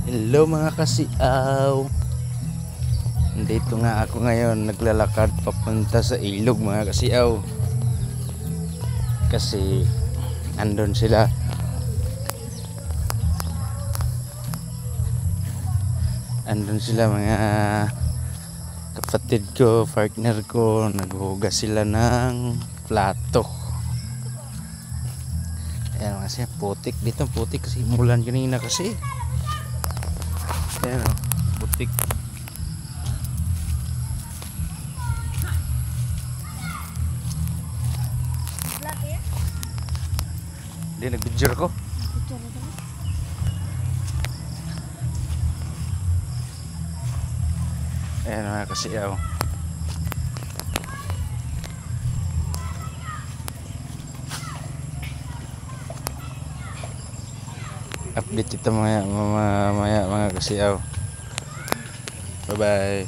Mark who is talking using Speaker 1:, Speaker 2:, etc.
Speaker 1: Hello mga kasiaw. Dito nga ako ngayon, naglalakad papunta sa ilog mga kasiaw. Kasi andun sila. Andun sila mga kapatid ko, partner ko, naghuhugas sila ng plato. Ayan kasi putik dito, putik kasi mulan kanina kasi. Ayan o, putik. Hindi, nag-picture ko. Ayan mga kasiyaw. Update kita mga kasiyaw. Bye bye.